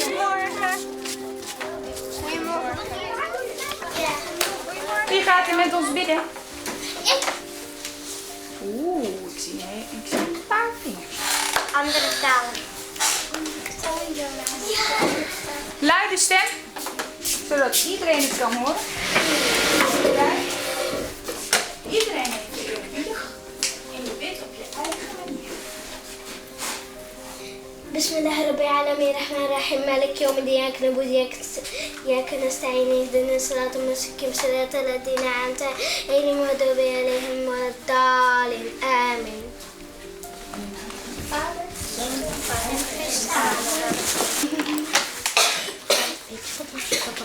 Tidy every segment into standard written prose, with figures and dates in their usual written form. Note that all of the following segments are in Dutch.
Goedemorgen. Goedemorgen. Wie gaat er met ons bidden? Oeh, ik zie een paar vingers. Andere taal. Luide stem, zodat iedereen het kan horen. Iedereen heeft de eerbiedig en je bidt op je eigen manier. Bismillahirrahmanirrahim, Rahman Malik Yawm Din, Iyyaka na'budu wa iyyaka nasta'in, ihdinas siratal mustaqim, siratal ladzina an'amta 'alaihim ghayril maghdubi 'alaihim waladdallin. Amin.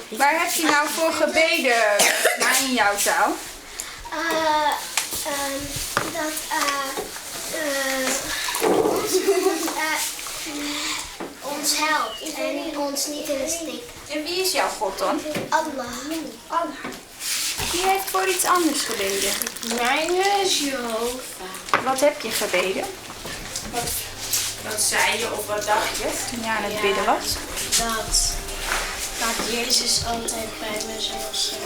Waar heb je nou voor gebeden, maar in jouw taal? Ons helpt en ons niet in de steek. En wie is jouw God dan? Allah. Allah. Wie heeft voor iets anders gebeden? Mijn is Jehovah. Wat heb je gebeden? Wat zei je of wat dacht je? Toen je aan het bidden was? Dat Jezus altijd bij me zal zijn.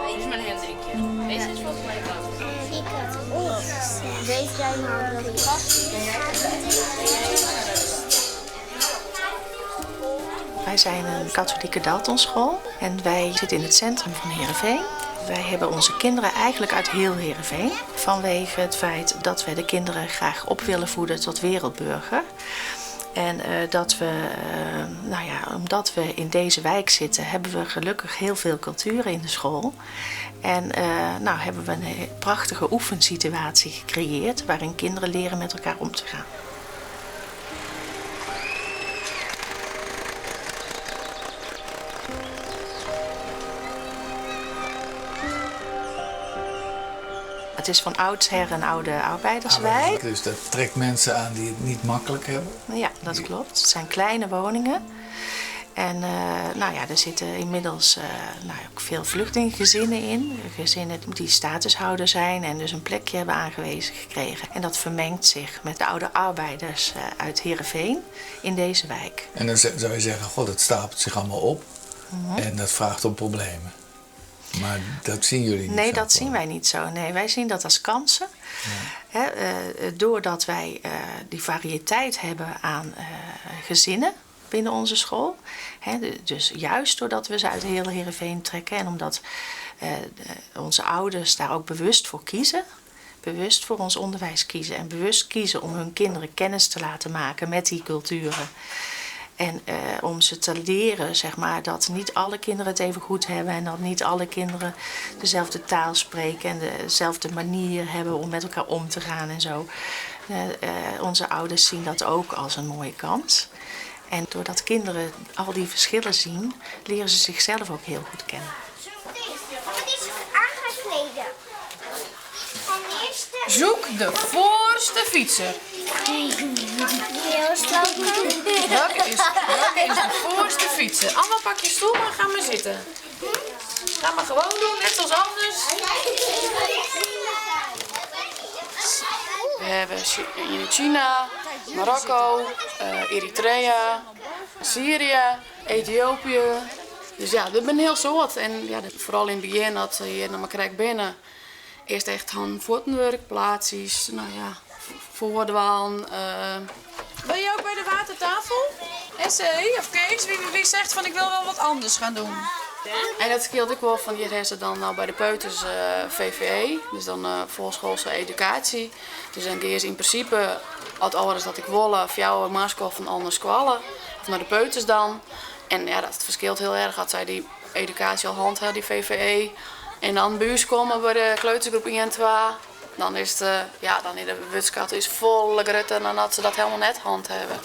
Dit is mijn Hendrikje. Deze is volgens mij koud. Weet jij nou dat ik Wij zijn een katholieke Daltonschool en wij zitten in het centrum van Heerenveen. Wij hebben onze kinderen eigenlijk uit heel Heerenveen. Vanwege het feit dat wij de kinderen graag op willen voeden tot wereldburger. En omdat we in deze wijk zitten, hebben we gelukkig heel veel cultuur in de school. En hebben we een prachtige oefensituatie gecreëerd waarin kinderen leren met elkaar om te gaan. Het is van oudsher een oude arbeiderswijk. Dus dat trekt mensen aan die het niet makkelijk hebben? Ja, dat klopt. Het zijn kleine woningen. En er zitten inmiddels ook veel vluchtelingengezinnen in. Gezinnen die statushouder zijn en dus een plekje hebben aangewezen gekregen. En dat vermengt zich met de oude arbeiders uit Heerenveen in deze wijk. En dan zou je zeggen, god, het stapelt zich allemaal op. En dat vraagt om problemen. Maar dat zien jullie niet? Nee, dat zien wij niet zo. Nee, wij zien dat als kansen. Ja. Doordat wij die variëteit hebben aan gezinnen binnen onze school. Dus juist doordat we ze uit heel Heerenveen trekken en omdat onze ouders daar ook bewust voor kiezen. Bewust voor ons onderwijs kiezen en bewust kiezen om hun kinderen kennis te laten maken met die culturen. En om ze te leren, zeg maar, dat niet alle kinderen het even goed hebben en dat niet alle kinderen dezelfde taal spreken en dezelfde manier hebben om met elkaar om te gaan en zo. Onze ouders zien dat ook als een mooie kans. En doordat kinderen al die verschillen zien, leren ze zichzelf ook heel goed kennen. Wat is er aangekleden? Zoek de voorste fietser. Heel slopen. Welke is de voorste fietser? Allemaal pak je stoel en ga maar zitten. Ga maar gewoon doen, net zoals anders. We hebben in China, Marokko, Eritrea, Syrië, Ethiopië. Dus ja, dat ben heel soort. En ja, vooral in het begin dat je naar krijgt binnen. Eerst echt handvoortenwerk, plaatsjes, voordwaan. Ben je ook bij de watertafel? SE of Kees? Wie zegt van ik wil wel wat anders gaan doen? En dat scheelt ook wel van, hier hebben ze dan bij de peuters VVE, dus dan voorschoolse educatie. Dus dan ga je in principe, als alles dat ik wil, jouw masker van anders kwallen, of naar de peuters dan. En ja, dat verschilt heel erg als zij die educatie al hand hebben, die VVE. En dan bij ons komen bij de kleutergroep 1 en 2. Dan is de witskat is volle grutten en dat ze dat helemaal net hand hebben.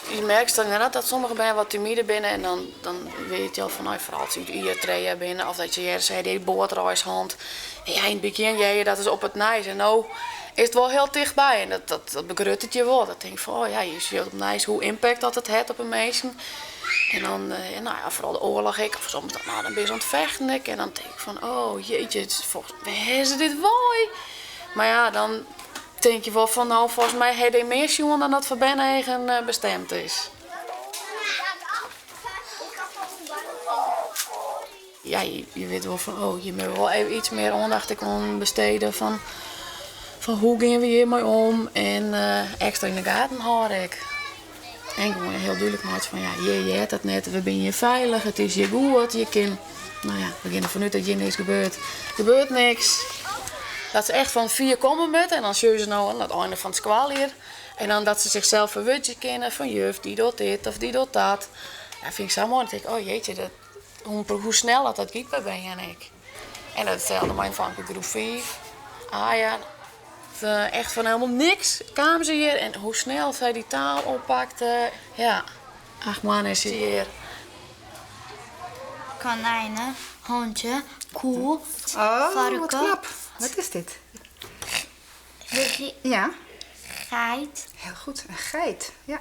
Je merkt dan inderdaad dat sommigen ben wat timide binnen en dan weet je al van, vooral als je hier treeën binnen of dat je zei die boordreishand. En ja, in het begin jij dat is op het nijs en nou is het wel heel dichtbij. En dat begrut het je wel. Dat denk ik van, oh ja, je ziet op nice hoe impact dat het heeft op een mensen. En dan, nou ja, vooral de oorlog, of soms dan ben je zo aan het vechten. En dan denk ik van, oh jeetje, volgens mij is dit mooi. Maar ja, dan denk je wel van, nou, volgens mij heeft hij meer jongen dan dat voor Ben eigen bestemd is. Ja, je weet wel van, oh, je moet wel even iets meer aandacht kunnen besteden van hoe gaan we hiermee om en extra in de gaten houden ik. En gewoon heel duidelijk maakt van, ja, je hebt het net, we zijn hier veilig, het is je goed, je kan, nou ja, we gaan ervan uit dat hier niks gebeurt. Er gebeurt niks. Dat ze echt van 4 komen met en dan zullen ze nou aan het einde van het squal hier. En dan dat ze zichzelf verwutje kennen van juf, die doet dit of die doet dat. Ja, vind ik zo mooi. Dan denk ik, oh jeetje, hoe snel dat gaat bij Ben en ik. En datzelfde mijn van groep 5. Ah ja, echt van helemaal niks kwamen ze hier. En hoe snel zij die taal oppakte. Ja, ach man is ze hier. Konijnen, hondje, koe, Oh, varken. wat knap. Wat is dit? Ja, Geit, heel goed. Een geit. Ja.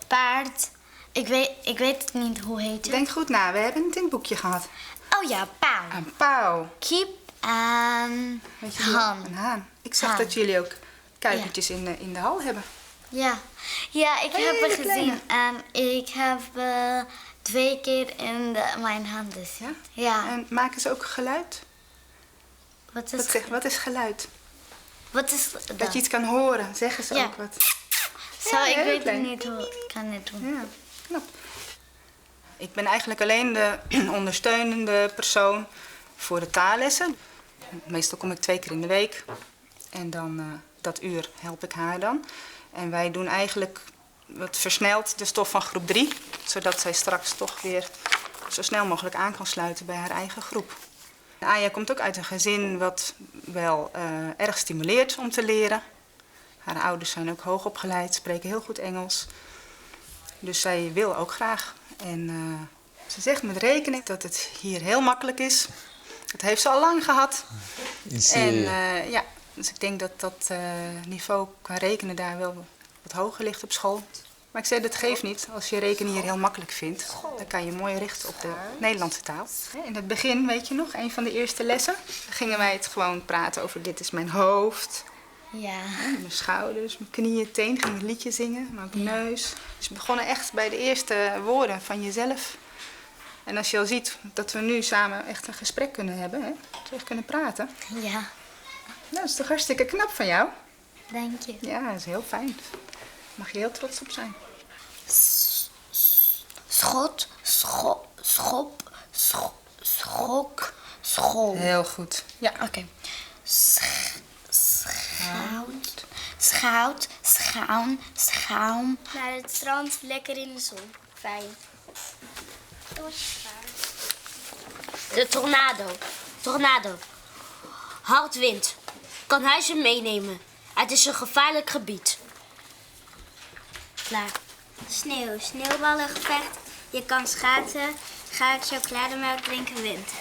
paard. Ik weet het niet hoe heet het. Denk goed na. We hebben het in het boekje gehad. Oh ja, pauw. Een pauw. Kip en Weet je haan. Een haan. Ik zag Haan. dat jullie ook kuikentjes in de hal hebben. Ja, ik heb Hele het gezien en ik heb 2 keer in mijn handen. Ja? Ja. En maken ze ook geluid? Wat is geluid? Wat is dat? Dat je iets kan horen. Zeggen ze Ja. ook wat. Zo, Ja, ik heel weet klein. niet hoe ik kan dit doen. Ja, knap. Ik ben eigenlijk alleen de ondersteunende persoon voor de taallessen. Meestal kom ik 2 keer in de week. En dan dat uur help ik haar dan. En wij doen eigenlijk wat versneld de stof van groep 3. Zodat zij straks toch weer zo snel mogelijk aan kan sluiten bij haar eigen groep. Aya komt ook uit een gezin wat wel erg stimuleert om te leren. Haar ouders zijn ook hoog opgeleid, spreken heel goed Engels. Dus zij wil ook graag. En ze zegt met rekenen dat het hier heel makkelijk is. Dat heeft ze al lang gehad. En ja, dus ik denk dat dat niveau qua rekenen daar wel wat hoger ligt op school. Maar ik zei, dat geeft niet. Als je rekenen hier heel makkelijk vindt, dan kan je mooi richten op de Nederlandse taal. In het begin, weet je nog, een van de eerste lessen, gingen wij het gewoon praten over dit is mijn hoofd. Ja. Mijn schouders, mijn knieën, teen, ging een liedje zingen, maar ook neus. Dus we begonnen echt bij de eerste woorden van jezelf. En als je al ziet dat we nu samen echt een gesprek kunnen hebben, hè, dat we echt kunnen praten. Ja, Nou, dat is toch hartstikke knap van jou? dank je. Ja, dat is heel fijn. Daar mag je heel trots op zijn. Schot, schop, schok, school. Heel goed. Ja. Oké. Schout, schaam, schaam. Naar het strand, lekker in de zon. Fijn. De tornado. Hard wind. Kan huizen meenemen. Het is een gevaarlijk gebied. Klaar. Sneeuwballengevecht. Je kan schaatsen. Ga ik chocolademelk drinken winter.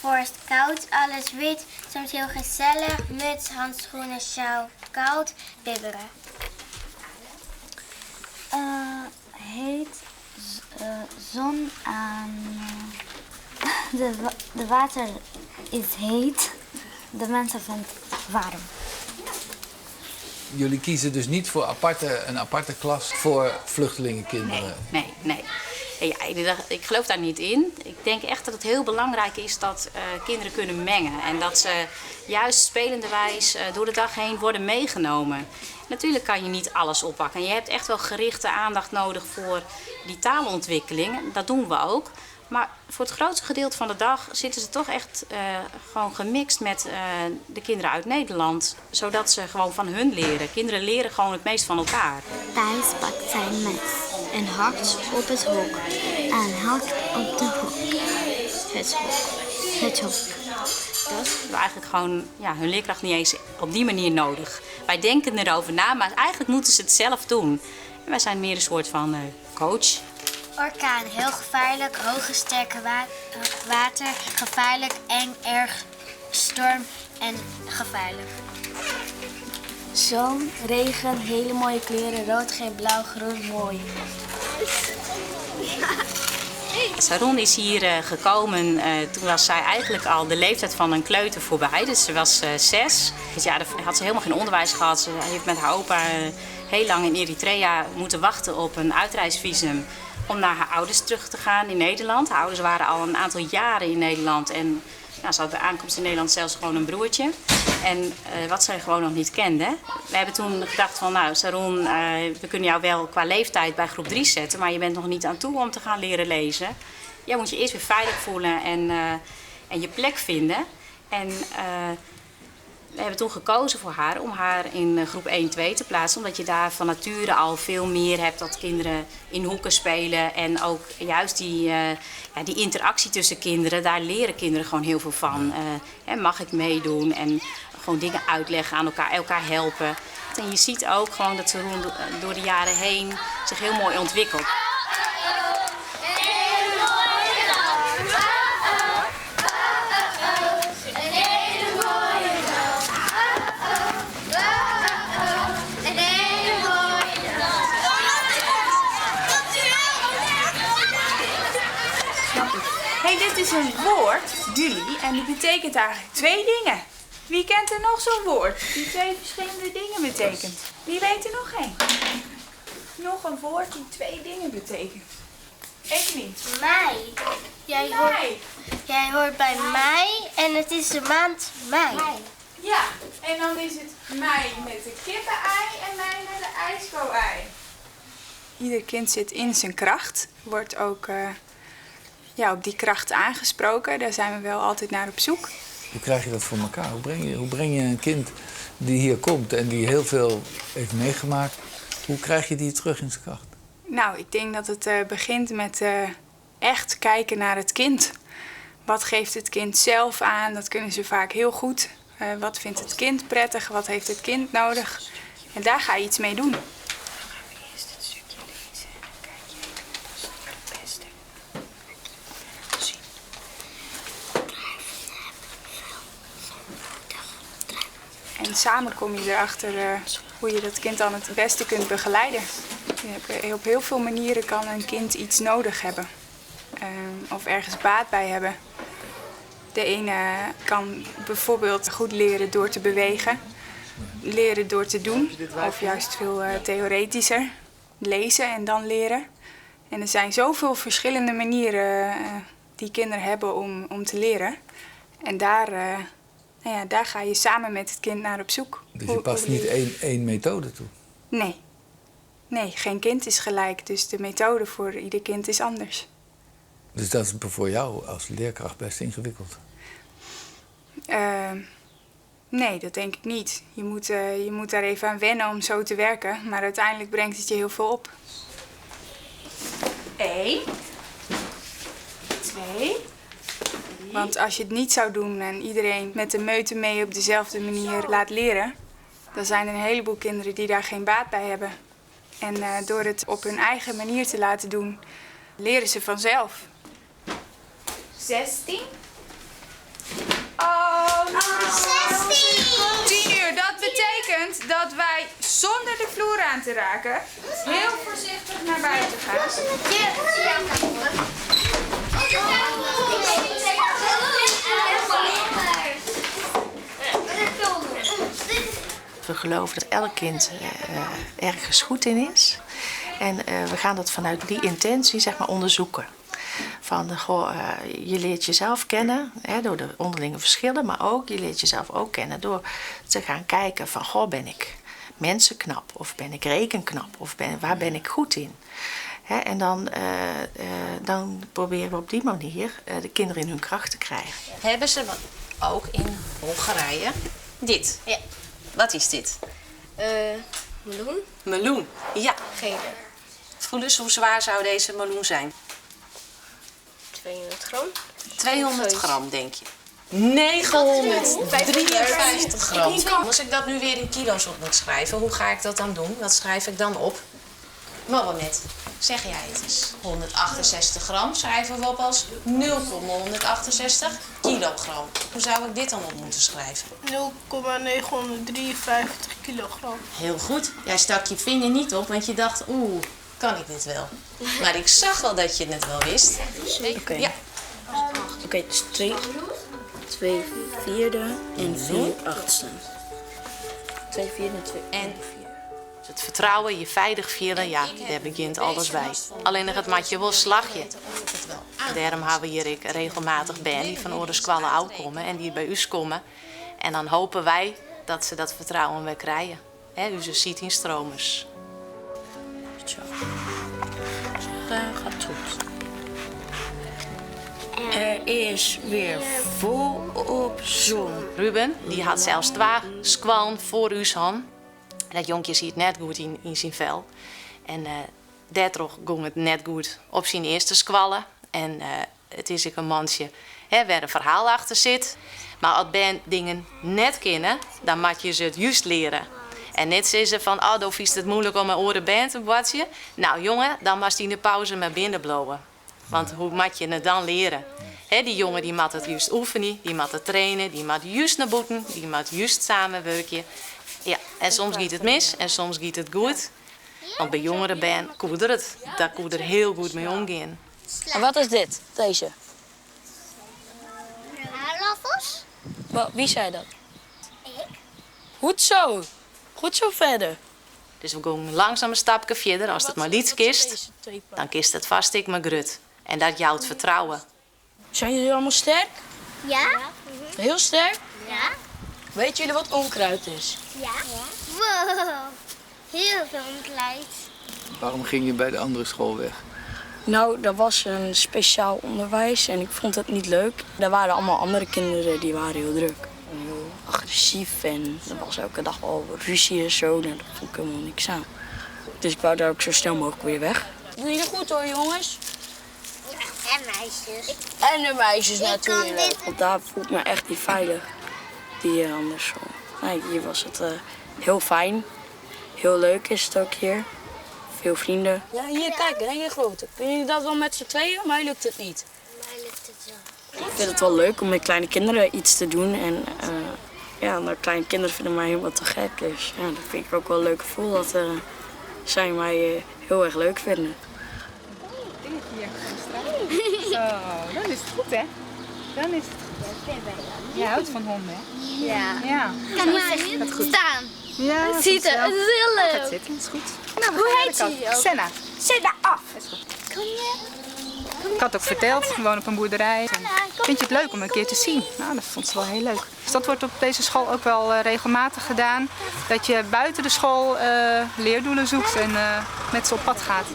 Vorst koud, alles wit. Soms heel gezellig. Muts, handschoenen, sjaal. Koud, bibberen. Heet. Zon aan. De water is heet. De mensen vinden het warm. Jullie kiezen dus niet voor een aparte klas voor vluchtelingenkinderen? Nee. Ja, ik geloof daar niet in. Ik denk echt dat het heel belangrijk is dat kinderen kunnen mengen. En dat ze juist spelenderwijs door de dag heen worden meegenomen. Natuurlijk kan je niet alles oppakken. En je hebt echt wel gerichte aandacht nodig voor die taalontwikkeling. Dat doen we ook. Maar voor het grootste gedeelte van de dag zitten ze toch echt gewoon gemixt met de kinderen uit Nederland. Zodat ze gewoon van hun leren. Kinderen leren gewoon het meest van elkaar. Thijs pakt zijn mes en hakt op het hok. En hakt op de hoek. Het hok. We hebben eigenlijk gewoon hun leerkracht niet eens op die manier nodig. Wij denken erover na, maar eigenlijk moeten ze het zelf doen. En wij zijn meer een soort van coach. Orkaan, heel gevaarlijk, hoge sterke water, gevaarlijk, eng, erg, storm, en gevaarlijk. Zon, regen, hele mooie kleuren, rood, geel, blauw, groen, mooi. Saron is hier gekomen, toen was zij eigenlijk al de leeftijd van een kleuter voorbij. Dus ze was 6. Dus ja, daar had ze helemaal geen onderwijs gehad. Ze heeft met haar opa heel lang in Eritrea moeten wachten op een uitreisvisum om naar haar ouders terug te gaan in Nederland. Haar ouders waren al een aantal jaren in Nederland en nou, ze had bij aankomst in Nederland zelfs gewoon een broertje. En wat zij gewoon nog niet kende. We hebben toen gedacht van, nou Saron, we kunnen jou wel qua leeftijd bij groep 3 zetten, maar je bent nog niet aan toe om te gaan leren lezen. Jij moet je eerst weer veilig voelen en je plek vinden. En we hebben toen gekozen voor haar om haar in groep 1-2 te plaatsen. Omdat je daar van nature al veel meer hebt dat kinderen in hoeken spelen. En ook juist die interactie tussen kinderen, daar leren kinderen gewoon heel veel van. Mag ik meedoen en gewoon dingen uitleggen aan elkaar helpen. En je ziet ook gewoon dat ze door de jaren heen zich heel mooi ontwikkelt. Hey, dit is een woord, jullie, en die betekent eigenlijk 2 dingen. Wie kent er nog zo'n woord die 2 verschillende dingen betekent? Wie weet er nog één? Nog een woord die 2 dingen betekent. Evelien. Mei. Jij hoort bij mei en het is de maand mei. Ja, en dan is het mei met de kippen-ei en mei met de ijsko-ei. Ieder kind zit in zijn kracht, wordt ook op die kracht aangesproken. Daar zijn we wel altijd naar op zoek. Hoe krijg je dat voor elkaar? Hoe breng je een kind die hier komt en die heel veel heeft meegemaakt, hoe krijg je die terug in zijn kracht? Nou, ik denk dat het begint met echt kijken naar het kind. Wat geeft het kind zelf aan? Dat kunnen ze vaak heel goed. Wat vindt het kind prettig? Wat heeft het kind nodig? En daar ga je iets mee doen. En samen kom je erachter hoe je dat kind dan het beste kunt begeleiden. Op heel veel manieren kan een kind iets nodig hebben. Of ergens baat bij hebben. De ene kan bijvoorbeeld goed leren door te bewegen. Leren door te doen. Of juist veel theoretischer. Lezen en dan leren. En er zijn zoveel verschillende manieren die kinderen hebben om te leren. En daar ga je samen met het kind naar op zoek. Dus je past niet één methode toe? Nee, geen kind is gelijk. Dus de methode voor ieder kind is anders. Dus dat is voor jou als leerkracht best ingewikkeld? Nee, dat denk ik niet. Je moet daar even aan wennen om zo te werken. Maar uiteindelijk brengt het je heel veel op. 1, 2... Want als je het niet zou doen en iedereen met de meute mee op dezelfde manier laat leren, dan zijn er een heleboel kinderen die daar geen baat bij hebben. En door het op hun eigen manier te laten doen, leren ze vanzelf. 16. Oh, 16! 10 uur. Dat betekent dat wij zonder de vloer aan te raken heel voorzichtig naar buiten gaan. We geloven dat elk kind ergens goed in is. En we gaan dat vanuit die intentie zeg maar onderzoeken. Van, je leert jezelf kennen door de onderlinge verschillen, maar ook je leert jezelf ook kennen door te gaan kijken van, ben ik mensenknap of ben ik rekenknap of waar ben ik goed in? En dan proberen we op die manier de kinderen in hun kracht te krijgen. Hebben ze ook in Hongarije dit? Ja. Wat is dit? Meloen? Meloen, ja. Geen. Voel eens, hoe zwaar zou deze meloen zijn? 200 gram. 200 gram, denk je. 953 gram. Als ik dat nu weer in kilo's op moet schrijven, hoe ga ik dat dan doen? Wat schrijf ik dan op? Maar wat net, zeg jij het eens. 168 gram schrijven we op als 0,168 kilogram. Hoe zou ik dit dan op moeten schrijven? 0,953 kilogram. Heel goed. Jij stak je vinger niet op, want je dacht, kan ik dit wel? Maar ik zag wel dat je het wel wist. Oké. Ja. Oké, het is 2 vierde en 4 achtste. 2 vierde en 2 En Het vertrouwen, je veilig voelen, ja, daar begint alles bij. Alleen nog het matje wel slagje. Daarom hebben we hier regelmatig Ben die van Oorderskwallen oud komen en die bij u komen. En dan hopen wij dat ze dat vertrouwen weer krijgen. Onze ziet-instromers. Zo. Gaat goed. Er is weer volop zon. Ruben, die had zelfs 2 squallen voor uw hand. Dat jonkje ziet net goed in zijn vel. En daardoor ging het net goed op zijn eerste squallen. En het is ook een mansje waar een verhaal achter zit. Maar als Ben dingen net kennen, dan moet je ze het juist leren. En net zeggen ze van, dan is het moeilijk om een oren band te watsen. Nou jongen, dan mag je in de pauze maar binnen blowen. Want hoe moet je het dan leren? Die jongen die moet het juist oefenen, die moet het trainen, die moet juist naar boeten, die moet juist samenwerken. Ja, en soms gaat het mis en soms gaat het goed. Want bij jongeren ben koeder het. Daar koe er heel goed mee omgaan. En wat is dit? Deze? Aardappels? Wie zei dat? Ik. Goed zo. Goed zo verder. Dus we gaan langzaam een stapje verder. Als het maar iets kist, dan kist het vast ik maar grut. En dat jouw vertrouwen. Zijn jullie allemaal sterk? Ja? Heel sterk? Ja? Weten jullie wat onkruid is? Ja? Wow. Heel veel onkruid. Waarom ging je bij de andere school weg? Nou, dat was een speciaal onderwijs en ik vond het niet leuk. Er waren allemaal andere kinderen die waren heel druk. En heel agressief en er was elke dag al ruzie en zo. En dat vond ik helemaal niks aan. Dus ik wou daar ook zo snel mogelijk weer weg. Doe je goed hoor, jongens. En meisjes. En de meisjes kan natuurlijk. dit. Want daar voel ik me echt niet veilig. Die andere school. Nee, hier was het heel fijn. Heel leuk is het ook hier. Veel vrienden. Ja, hier kijk, een hele grote. Kunnen jullie dat wel met z'n tweeën? Mij lukt het niet. Mij lukt het zo. Ik vind het wel leuk om met kleine kinderen iets te doen. En ja, nou, kleine kinderen vinden mij helemaal te gek. Dus ja, dat vind ik ook wel een leuk gevoel dat zij mij heel erg leuk vinden. Zo, dan is het goed, hè? Dan is het goed. Je houdt van honden, hè? Ja. Ja. Kan niet goed. staan. Ja, dat Ziet is het, wel. het is heel leuk. Gaat zitten, dat is goed. Nou, we Hoe gaan heet naar de ze kant. ook? Senna. Zet daar af. Is goed. Kom je? Ik had ook verteld, we wonen op een boerderij. Vind je het leuk om een keer te zien? Nou, dat vond ze wel heel leuk. Dus dat wordt op deze school ook wel regelmatig gedaan. Dat je buiten de school leerdoelen zoekt en met ze op pad gaat.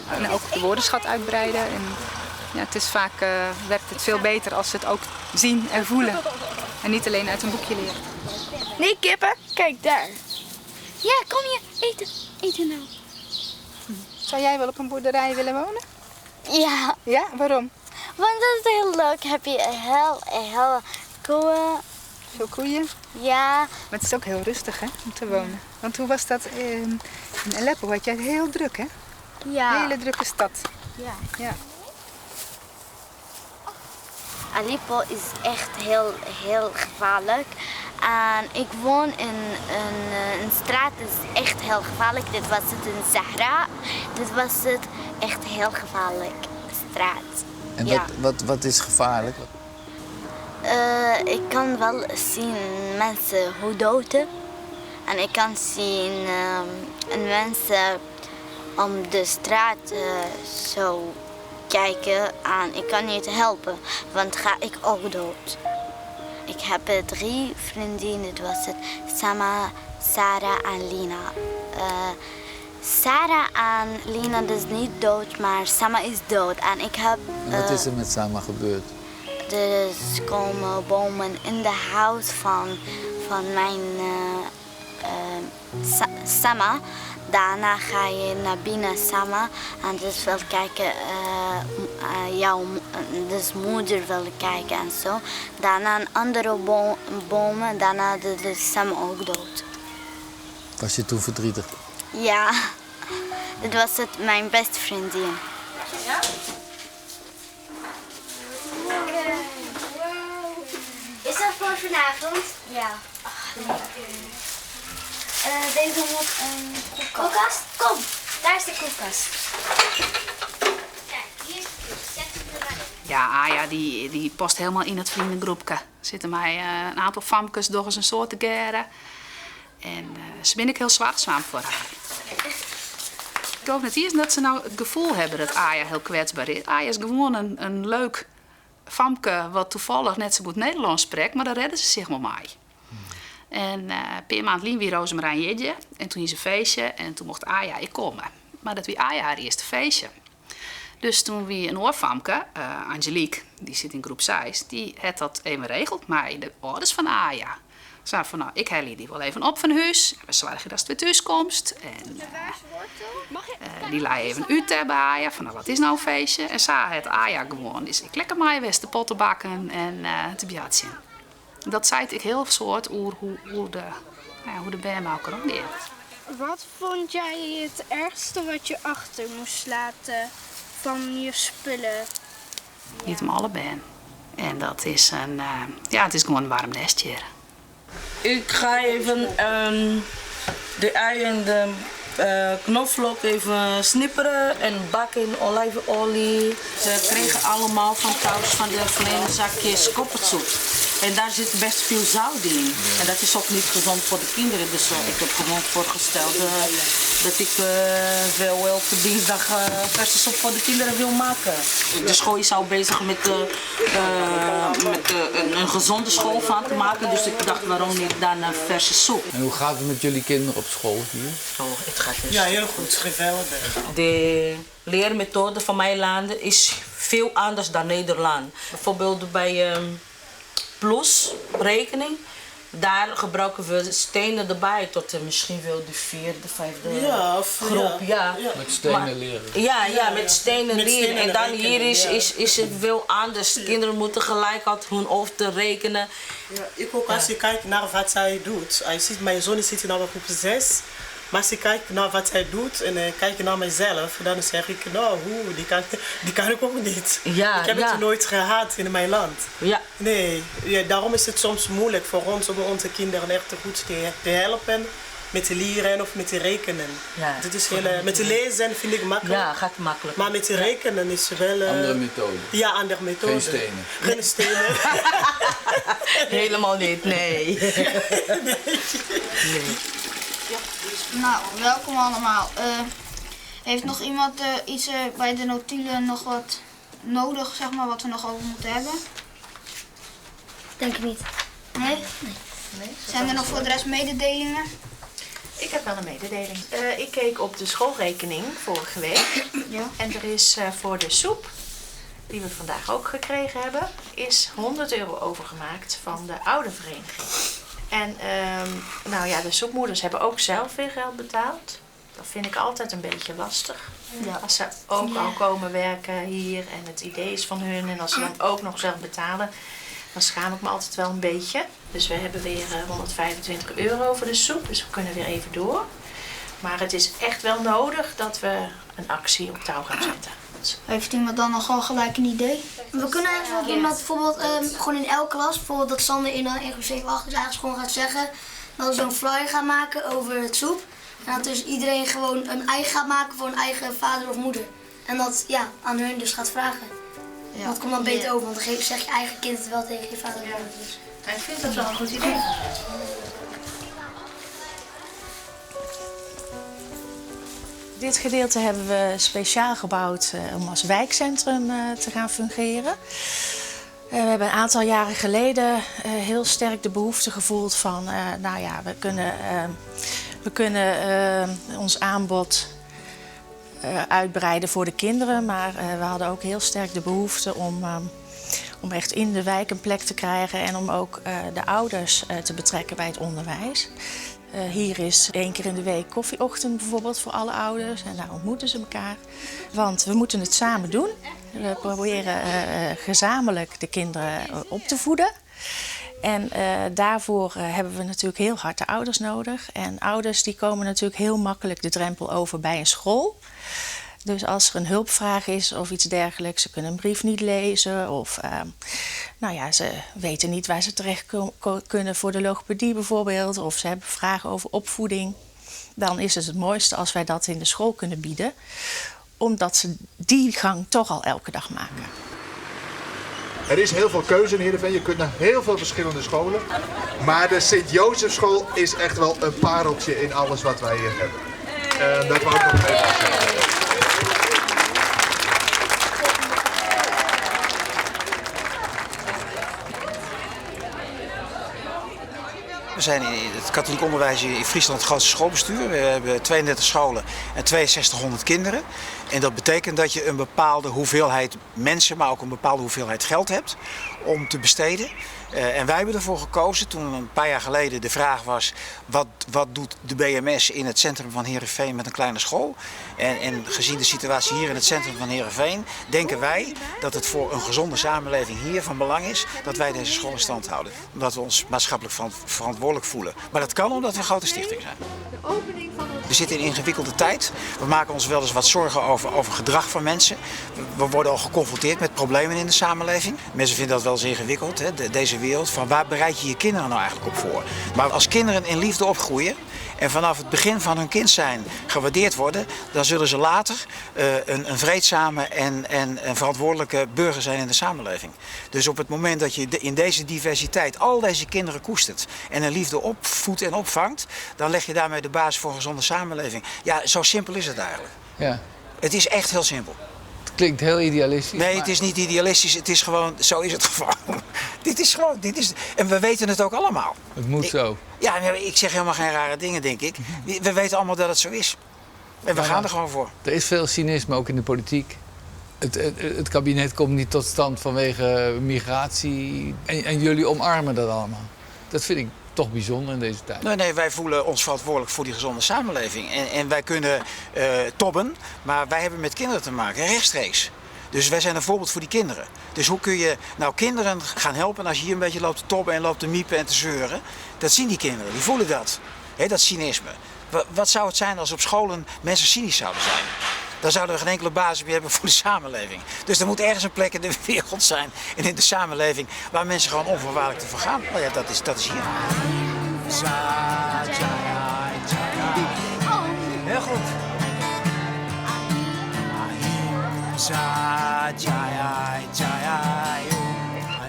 En ook de woordenschat uitbreiden. En, ja, het is vaak werkt het veel beter als ze het ook zien en voelen. En niet alleen uit een boekje leren. Nee, kippen. Kijk daar. Ja, kom je. Eten. Eten nou. Zou jij wel op een boerderij willen wonen? Ja, Ja, waarom? want dat is heel leuk. Heb je heel koeien. Veel koeien. Ja, Maar het is ook heel rustig, hè, om te wonen. Want hoe was dat in Aleppo? Had jij het heel druk, hè? ja. Een hele drukke stad. Ja. Ja. Aleppo is echt heel gevaarlijk. En ik woon in een straat, dat is echt heel gevaarlijk. Dit was het in Sahara. Dit was het echt heel gevaarlijk straat. En Ja. wat is gevaarlijk? Ik kan wel zien mensen hoe doden. En ik kan zien mensen om de straat zo kijken. En ik kan niet helpen, want ga ik ook dood. Ik heb 3 vriendinnen, het was het Sama, Sarah en Lina. Sarah en Lina is niet dood, maar Sama is dood. En ik heb... En wat is er met Sama gebeurd? Er komen bomen in de huis van mijn Sama. Daarna ga je naar binnen Sama en dus wil kijken, jouw dus moeder wil kijken en zo. Daarna een andere bomen, daarna is Sama ook dood. Was je toen verdrietig? Ja, Dat was het mijn beste vriendin. Ja? Is dat voor vanavond? Ja. Deze moet een koelkast. Kom, daar is de koelkast. Kijk, hier is de koelkast. Zet hem erbij. Ja, Aya die past helemaal in het vriendengroepje. Er zitten mij een aantal famkes door eens een soort te geren. En ze ben ik heel zwaarzaam voor haar. Ik geloof net eerst dat ze nou het gevoel hebben dat Aya heel kwetsbaar is. Aya is gewoon een leuk famke wat toevallig net zo goed Nederlands spreekt, maar daar redden ze zich wel mee. En per maand lien wie Rozemarijn Jedje en toen is een feestje en toen mocht Aya ik komen. Maar dat wie Aya haar eerste feestje. Dus toen wie een oorfamke, Angelique, die zit in groep 6, die had dat even regeld met de ouders van Aya. Ze zei van, nou, ik haal die wel even op van huis. We zorgen dat ze weer thuis komt. En die laai even uit bij Aya, van nou, wat is nou een feestje? En zo had Aya gewoon, dus ik lekker mij west de potten bakken en te biatje. Dat zei ik heel soort hoe de band elkaar omdeed. Wat vond jij het ergste wat je achter moest laten van je spullen? Niet om alle band. En dat is het is gewoon een warm nestje. Ik ga even de ui en de knoflook even snipperen en bakken in olijfolie. Ze kregen allemaal van thuis van de kleine zakjes koppersoep. En daar zit best veel zout in. En dat is ook niet gezond voor de kinderen. Dus ik heb gewoon voorgesteld dat ik wel elke dinsdag verse soep voor de kinderen wil maken. De school is al bezig met een gezonde school van te maken. Dus ik dacht, waarom niet dan een verse soep. En hoe gaat het met jullie kinderen op school hier? Oh, het gaat dus. Ja, heel goed. Geweldig. De leermethode van mijn land is veel anders dan Nederland. Bijvoorbeeld bij plusrekening, daar gebruiken we stenen erbij tot misschien wel de 4e, 5e groep. Ja. Met stenen leren. Ja, met stenen leren. En dan hier is het wel anders. Kinderen moeten gelijk uit hun hoofd te rekenen. Ja, ik ook als je kijkt naar wat zij doet. Mijn zoon zit in groep 6. Maar als ik kijk naar wat hij doet en kijk naar mezelf, dan zeg ik, nou, die kan ik ook niet. Ja, ik heb het nooit gehad in mijn land. Ja. Nee, daarom is het soms moeilijk voor ons om onze kinderen echt goed te helpen met te leren of met te rekenen. Ja. Dit is met te lezen vind ik makkelijk. Ja, gaat makkelijk. Maar met te rekenen is wel... andere methode. Ja, andere methode. Geen stenen. Geen stenen. Helemaal niet, nee. Nee. Nou, welkom allemaal. Heeft nog iemand iets bij de notulen nog wat nodig, zeg maar, wat we nog over moeten hebben? Denk ik niet. Nee? Nee. Zijn er nog voor de rest mededelingen? Ik heb wel een mededeling. Ik keek op de schoolrekening vorige week. Ja. En er is voor de soep, die we vandaag ook gekregen hebben, is €100 overgemaakt van de oudervereniging. En nou ja, de soepmoeders hebben ook zelf weer geld betaald. Dat vind ik altijd een beetje lastig. Ja. Als ze ook al komen werken hier en het idee is van hun en als ze dan ook nog zelf betalen, dan schaam ik me altijd wel een beetje. Dus we hebben weer €125 voor de soep, dus we kunnen weer even door. Maar het is echt wel nodig dat we een actie op touw gaan zetten. Heeft iemand dan nog wel gelijk een idee? We kunnen eigenlijk wel doen dat bijvoorbeeld gewoon in elke klas, bijvoorbeeld dat Sander in de 7-8 dus eigenlijk gewoon gaat zeggen dat we zo'n flyer gaan maken over het soep. En dat dus iedereen gewoon een eigen gaat maken voor een eigen vader of moeder. En dat aan hun dus gaat vragen. Ja. Dat komt dan beter over, want dan zeg je eigen kind het wel tegen je vader of moeder. Dus. Ik vind dat wel een goed idee. Dit gedeelte hebben we speciaal gebouwd om als wijkcentrum te gaan fungeren. We hebben een aantal jaren geleden heel sterk de behoefte gevoeld van, we kunnen ons aanbod uitbreiden voor de kinderen, maar we hadden ook heel sterk de behoefte om echt in de wijk een plek te krijgen en om ook de ouders te betrekken bij het onderwijs. Hier is 1 keer in de week koffieochtend bijvoorbeeld voor alle ouders en daar ontmoeten ze elkaar. Want we moeten het samen doen. We proberen gezamenlijk de kinderen op te voeden. En daarvoor hebben we natuurlijk heel hard de ouders nodig. En ouders die komen natuurlijk heel makkelijk de drempel over bij een school. Dus als er een hulpvraag is of iets dergelijks, ze kunnen een brief niet lezen of ze weten niet waar ze terecht kunnen voor de logopedie bijvoorbeeld, of ze hebben vragen over opvoeding, dan is het mooiste als wij dat in de school kunnen bieden, omdat ze die gang toch al elke dag maken. Er is heel veel keuze in Heerenveen, je kunt naar heel veel verschillende scholen. Maar de Sint-Jozefschool is echt wel een pareltje in alles wat wij hier hebben. Dat wou ik nog even zeggen. We zijn in het katholiek onderwijs in Friesland het grootste schoolbestuur. We hebben 32 scholen en 6200 kinderen. En dat betekent dat je een bepaalde hoeveelheid mensen, maar ook een bepaalde hoeveelheid geld hebt om te besteden. En wij hebben ervoor gekozen, toen een paar jaar geleden de vraag was, wat doet de BMS in het centrum van Heerenveen met een kleine school? En gezien de situatie hier in het centrum van Heerenveen, denken wij dat het voor een gezonde samenleving hier van belang is dat wij deze school in stand houden. Omdat we ons maatschappelijk verantwoordelijk voelen. Maar dat kan omdat we een grote stichting zijn. We zitten in een ingewikkelde tijd. We maken ons wel eens wat zorgen over gedrag van mensen. We worden al geconfronteerd met problemen in de samenleving. Mensen vinden dat wel eens ingewikkeld, hè? Deze wereld. Van waar bereid je je kinderen nou eigenlijk op voor? Maar als kinderen in liefde opgroeien en vanaf het begin van hun kind zijn gewaardeerd worden, dan zullen ze later een vreedzame en een verantwoordelijke burger zijn in de samenleving. Dus op het moment dat je in deze diversiteit al deze kinderen koestert en een liefde opvoedt en opvangt, dan leg je daarmee de basis voor een gezonde samenleving. Ja, zo simpel is het eigenlijk. Ja. Het is echt heel simpel. Het klinkt heel idealistisch. Nee, het is niet idealistisch. Het is gewoon, zo is het gewoon. dit is, en we weten het ook allemaal. Het moet zo. Ja, ik zeg helemaal geen rare dingen, denk ik. We weten allemaal dat het zo is. En we gaan er gewoon voor. Er is veel cynisme, ook in de politiek. Het kabinet komt niet tot stand vanwege migratie. En jullie omarmen dat allemaal. Dat vind ik toch bijzonder in deze tijd. Nee, wij voelen ons verantwoordelijk voor die gezonde samenleving. En wij kunnen tobben, maar wij hebben met kinderen te maken, rechtstreeks. Dus wij zijn een voorbeeld voor die kinderen. Dus hoe kun je nou kinderen gaan helpen als je hier een beetje loopt te tobben en loopt te miepen en te zeuren? Dat zien die kinderen, die voelen dat. Dat cynisme. Wat zou het zijn als op scholen mensen cynisch zouden zijn? Dan zouden we geen enkele basis meer hebben voor de samenleving. Dus er moet ergens een plek in de wereld zijn en in de samenleving waar mensen gewoon onvoorwaardelijk te vergaan. Nou ja, dat is hier. Heel goed.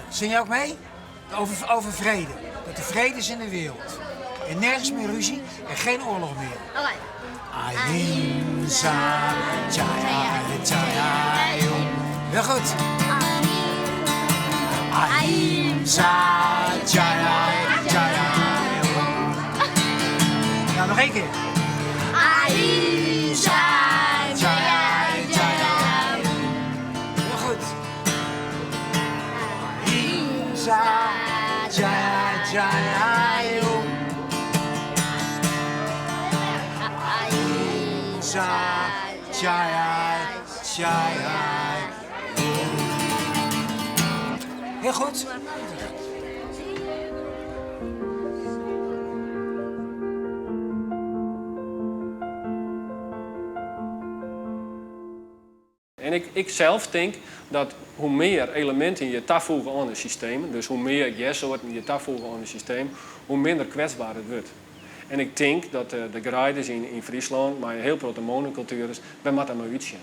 Zing je ook mee? Over vrede. Dat er vrede is in de wereld. En nergens meer ruzie en geen oorlog meer. Ahimsa Jaya Jaya. Heel goed. Ahimsa Jaya Jaya. Nou, nog één keer. Ahimsa Jaya Jaya. Heel goed. Ahimsa Jaya Jaya. Jaya, Jaya. Heel goed. En ik zelf denk dat hoe meer elementen je toevoegen aan een systeem, dus hoe meer jessoorten je toevoegen aan een systeem, hoe minder kwetsbaar het wordt. En ik denk dat de garages in Friesland, maar heel grote monocultuur is, wij moeten maar uitzien.